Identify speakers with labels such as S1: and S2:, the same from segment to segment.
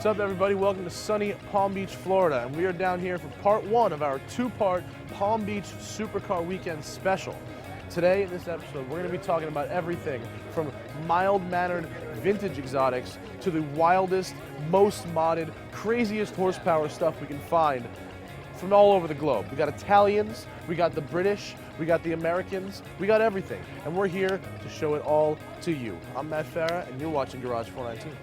S1: What's up, everybody? Welcome to sunny Palm Beach, Florida, and we are down here for part one of our two-part Palm Beach Supercar Weekend special. Today, in this episode, we're going to be talking about everything from mild-mannered vintage exotics to the wildest, most modded, craziest horsepower stuff we can find from all over the globe. We got Italians, we got the British, we got the Americans, we got everything, and we're here to show it all to you. I'm Matt Farah, and you're watching Garage419.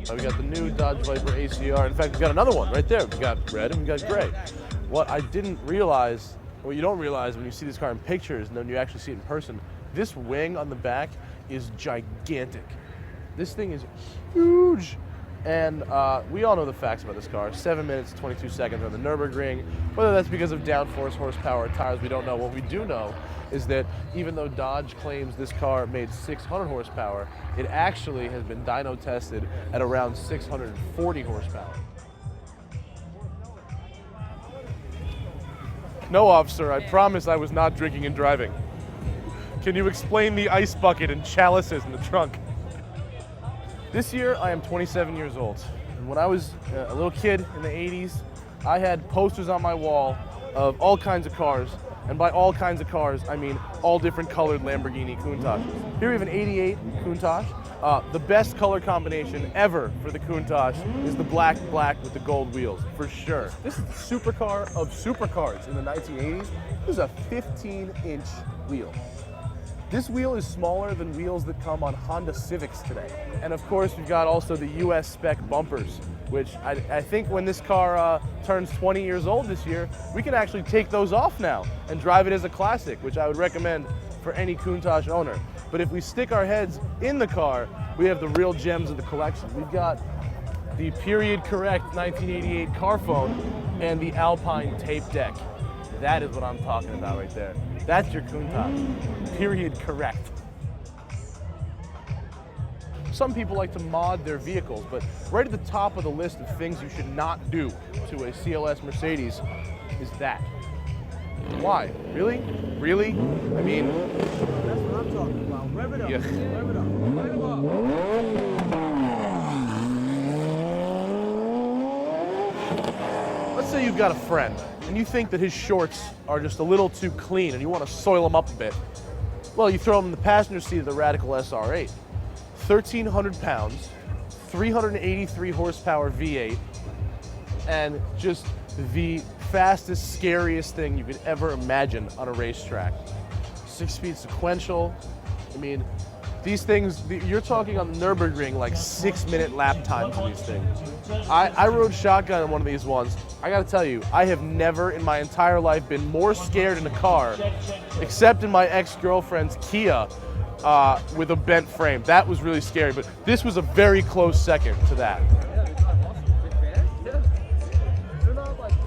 S1: We got the new Dodge Viper ACR. In fact, we got another one right there. We got red and we got gray. What I didn't realize, what you don't realize when you see this car in pictures and then you actually see it in person, this wing on the back is gigantic. This thing is huge. And we all know the facts about this car. 7 minutes, 22 seconds on the Nürburgring. Whether that's because of downforce, horsepower, or tires, we don't know. What we do know is that even though Dodge claims this car made 600 horsepower, it actually has been dyno tested at around 640 horsepower. No, officer, I promise I was not drinking and driving. Can you explain the ice bucket and chalices in the trunk? This year, I am 27 years old. And when I was a little kid in the 80s, I had posters on my wall of all kinds of cars. And by all kinds of cars, I mean all different colored Lamborghini Countach. Here we have an 88 Countach. The best color combination ever for the Countach is the black with the gold wheels, for sure. This is the supercar of supercars in the 1980s. This is a 15-inch wheel. This wheel is smaller than wheels that come on Honda Civics today. And of course, we've got also the US spec bumpers, which I think when this car turns 20 years old this year, we can actually take those off now and drive it as a classic, which I would recommend for any Countach owner. But if we stick our heads in the car, we have the real gems of the collection. We've got the period correct 1988 car phone and the Alpine tape deck. That is what I'm talking about right there. That's your Countach, period correct. Some people like to mod their vehicles, but right at the top of the list of things you should not do to a CLS Mercedes is that. Why? Really? Really? I mean... That's what I'm talking about. Rev it up. Yeah. Rev it up. Rev it up. Let's say you've got a friend, and you think that his shorts are just a little too clean and you want to soil them up a bit. Well, you throw him in the passenger seat of the Radical SR8. 1,300 pounds, 383 horsepower V8, and just the fastest, scariest thing you could ever imagine on a racetrack. 6-speed sequential. I mean, these things, you're talking on the Nürburgring like 6-minute lap times on these things. I rode shotgun in one of these ones. I gotta tell you, I have never in my entire life been more scared in a car, except in my ex-girlfriend's Kia with a bent frame. That was really scary, but this was a very close second to that.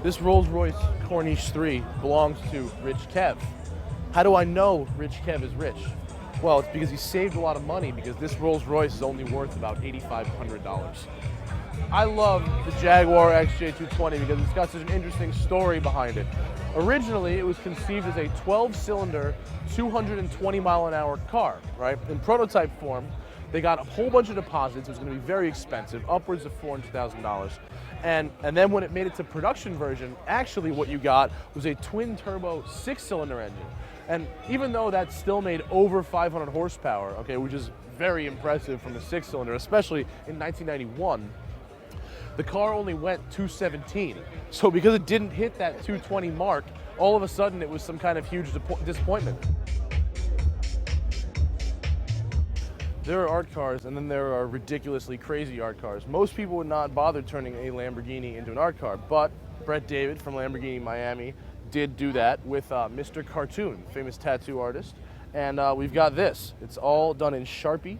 S1: This Rolls-Royce Corniche 3 belongs to Rich Kev. How do I know Rich Kev is rich? Well, it's because he saved a lot of money because this Rolls-Royce is only worth about $8,500. I love the Jaguar XJ220 because it's got such an interesting story behind it. Originally, it was conceived as a 12-cylinder, 220-mile-an-hour car, right? In prototype form, they got a whole bunch of deposits. It was going to be very expensive, upwards of $400,000. And then when it made it to production version, actually what you got was a twin-turbo 6-cylinder engine. And even though that still made over 500 horsepower, okay, which is very impressive from a 6-cylinder, especially in 1991, the car only went 217. So because it didn't hit that 220 mark, all of a sudden it was some kind of huge disappointment. There are art cars, and then there are ridiculously crazy art cars. Most people would not bother turning a Lamborghini into an art car, but Brett David from Lamborghini Miami did do that with Mr. Cartoon, famous tattoo artist. And we've got this. It's all done in Sharpie,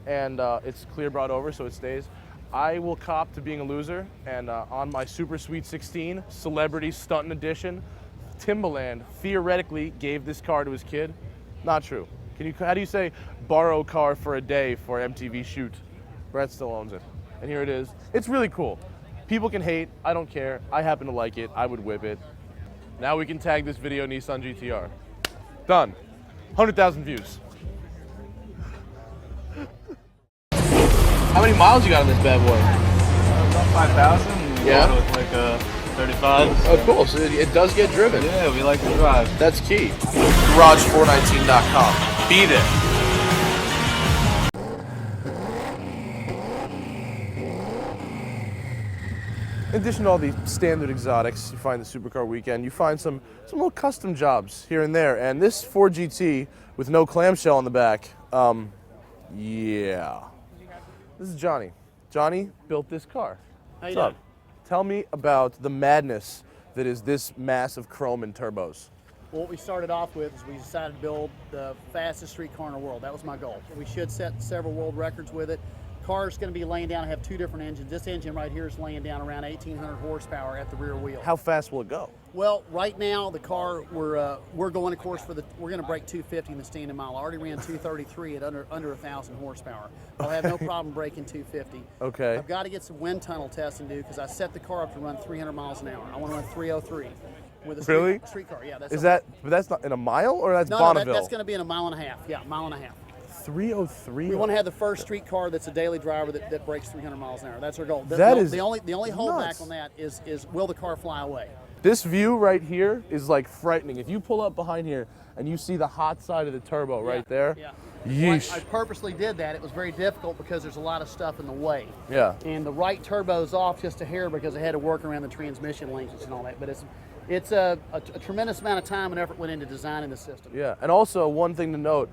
S1: and it's clear brought over so it stays. I will cop to being a loser, and on my Super Sweet 16 Celebrity Stuntin' Edition, Timbaland theoretically gave this car to his kid. Not true. How do you say borrow car for a day for MTV shoot? Brett still owns it. And here it is. It's really cool. People can hate, I don't care. I happen to like it, I would whip it. Now we can tag this video Nissan GTR. Done. 100,000 views. How many miles you got on this bad boy?
S2: About 5,000.
S1: Yeah.
S2: With like 35.
S1: Oh, cool. So it does get driven.
S2: Yeah, we like to drive.
S1: That's key. Garage419.com. Be there. In addition to all the standard exotics you find the Supercar Weekend, you find some little custom jobs here and there. And this Ford GT with no clamshell on the back, yeah. This is Johnny. Johnny built this car.
S3: How you
S1: What's up?
S3: doing?
S1: Tell me about the madness that is this mass of chrome and turbos.
S3: Well, what we started off with is we decided to build the fastest street car in the world. That was my goal. We should set several world records with it. Car's going to be laying down. I have two different engines. This engine right here is laying down around 1,800 horsepower at the rear wheel.
S1: How fast will it go?
S3: Well, right now the car we're going, of course, we're going to break 250 in the standing mile. I already ran 233 at under 1,000 horsepower. I'll have no problem breaking 250.
S1: Okay.
S3: I've got to get some wind tunnel testing to do because I set the car up to run 300 miles an hour. I want to run 303 with a street car. Yeah,
S1: But that's not in a mile or that's
S3: no,
S1: Bonneville?
S3: that's going to be in a mile and a half. Yeah, mile and a half.
S1: 303.
S3: We want to have the first street car that's a daily driver that breaks 300 miles an hour. That's our goal. The only holdback on that is will the car fly away?
S1: This view right here is like frightening. If you pull up behind here and you see the hot side of the turbo right there,
S3: yeah.
S1: yeesh.
S3: Well, I purposely did that. It was very difficult because there's a lot of stuff in the way.
S1: Yeah.
S3: And the right turbo's off just a hair because I had to work around the transmission links and all that. But it's a tremendous amount of time and effort went into designing the system.
S1: Yeah, and also one thing to note,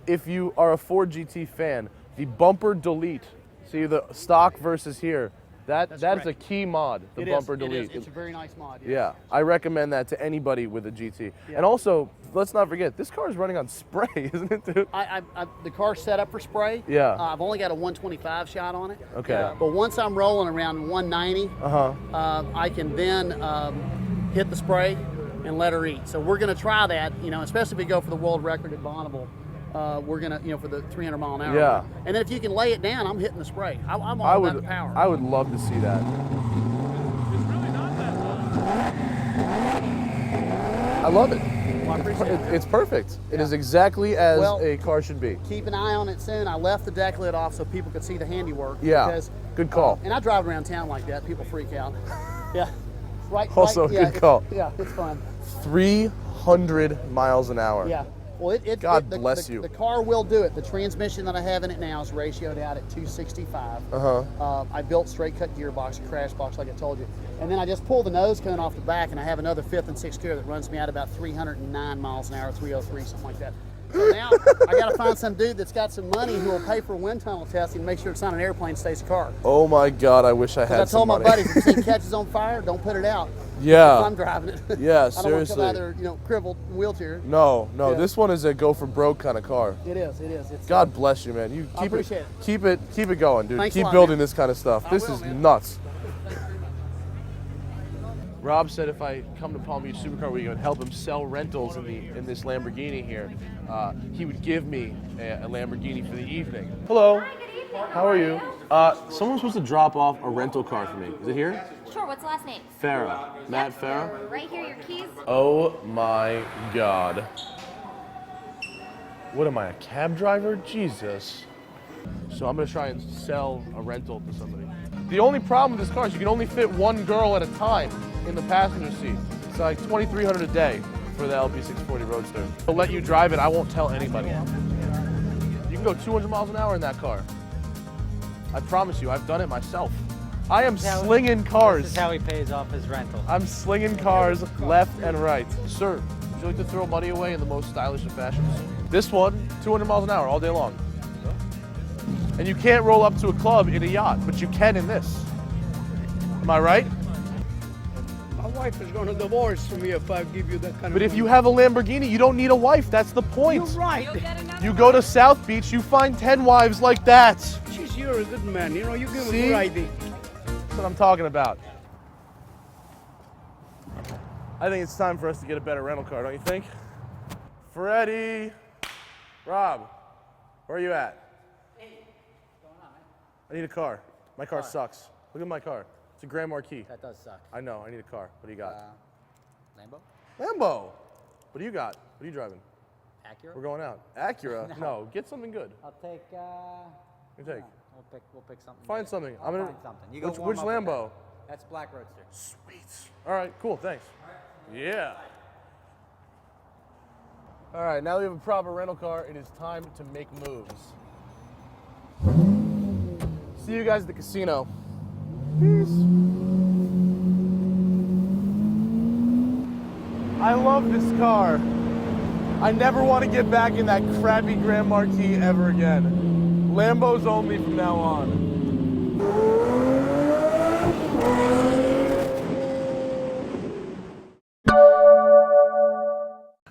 S1: if you are a Ford GT fan, the bumper delete, see the stock versus here, that's a key mod, the bumper delete.
S3: It's a very nice mod. Yes.
S1: Yeah, I recommend that to anybody with a GT.
S3: Yeah.
S1: And also, let's not forget, this car is running on spray, isn't it, dude?
S3: The car's set up for spray.
S1: Yeah.
S3: I've only got a 125 shot on it.
S1: Okay.
S3: But once I'm rolling around 190, I can then hit the spray and let her eat. So we're going to try that, especially if we go for the world record at Bonneville. We're gonna, for the 300 mile an hour.
S1: Yeah.
S3: And then if you can lay it down, I'm hitting the spray. I'm all about the power.
S1: I would love to see that. I love it.
S3: Well, I appreciate it.
S1: It's perfect. It is exactly as a car should be.
S3: Keep an eye on it soon. I left the deck lid off so people could see the handiwork.
S1: Yeah.
S3: Because,
S1: good call.
S3: and I drive around town like that. People freak out. Yeah.
S1: Also, good call.
S3: Yeah, it's fun.
S1: 300 miles an hour.
S3: Yeah. Well,
S1: God bless you.
S3: The car will do it. The transmission that I have in it now is ratioed out at 265. I built straight cut gearbox, a crash box, like I told you. And then I just pull the nose cone off the back, and I have another 5th and 6th gear that runs me out about 309 miles an hour, 303, something like that. So now I got to find some dude that's got some money who will pay for wind tunnel testing and make sure it's not an airplane, stays a car.
S1: Oh my God, I wish I had some money.
S3: I told my buddies, if the thing catches on fire, don't put it out.
S1: Yeah.
S3: If I'm driving it.
S1: Yeah,
S3: I don't want to
S1: seriously.
S3: come out there, crippled, wheelchair.
S1: No,
S3: Yeah.
S1: this one is a go for broke kind of car.
S3: It is. It's,
S1: God bless you, man. You
S3: I appreciate it.
S1: Keep it going, dude.
S3: Thanks a
S1: Keep
S3: lot,
S1: building
S3: man.
S1: this kind of stuff.
S3: I
S1: This
S3: will,
S1: is
S3: man.
S1: nuts. Rob said if I come to Palm Beach Supercar Weekend and help him sell rentals in this Lamborghini here, he would give me a Lamborghini for the evening. Hello.
S4: Hi, good evening.
S1: How are you? Someone's supposed to drop off a rental car for me. Is it here?
S4: Sure, what's the last name?
S1: Farah. Matt Farah?
S4: Right here, your keys.
S1: Oh my God. What am I, a cab driver? Jesus. So I'm gonna try and sell a rental to somebody. The only problem with this car is you can only fit one girl at a time in the passenger seat. It's like $2,300 a day for the LP640 Roadster. I'll let you drive it, I won't tell anybody. You can go 200 miles an hour in that car. I promise you, I've done it myself. I am slinging cars.
S5: This is how he pays off his rental.
S1: I'm slinging cars left and right. Sir, would you like to throw money away in the most stylish of fashions? This one, 200 miles an hour all day long. And you can't roll up to a club in a yacht, but you can in this. Am I right?
S6: My wife is going to divorce me if I give you that kind of
S1: But if
S6: money.
S1: you have a Lamborghini, you don't need a wife. That's the point.
S6: You're right.
S1: You go to South Beach, you find 10 wives like that.
S6: Jeez, you're a good man. You give me
S1: See?
S6: a good idea.
S1: That's what I'm talking about. I think it's time for us to get a better rental car, don't you think? Freddie. Rob, where are you at? Hey, what's going on, man? I need a car. My car sucks. Look at my car. It's a Grand Marquis.
S3: That does suck.
S1: I know, I need a car. What do you got?
S3: Lambo?
S1: Lambo! What do you got? What are you driving?
S3: Acura?
S1: We're going out. Acura? No, get something good.
S3: I'll take,
S1: You take.
S3: We'll pick something.
S1: Find something.
S3: I'll find something. You go
S1: Which
S3: warm up with
S1: Lambo?
S3: That's Black Roadster.
S1: Sweet. All right, cool, thanks. Yeah. All right, now we have a proper rental car. It is time to make moves. See you guys at the casino. Peace. I love this car. I never want to get back in that crappy Grand Marquis ever again. Lambos only from now on.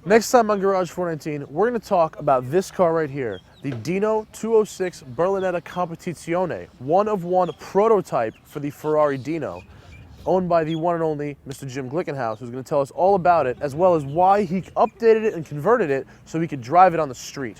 S1: Next time on Garage419, we're going to talk about this car right here, the Dino 206 Berlinetta Competizione, one-of-one prototype for the Ferrari Dino, owned by the one and only Mr. Jim Glickenhaus, who's going to tell us all about it, as well as why he updated it and converted it so he could drive it on the street.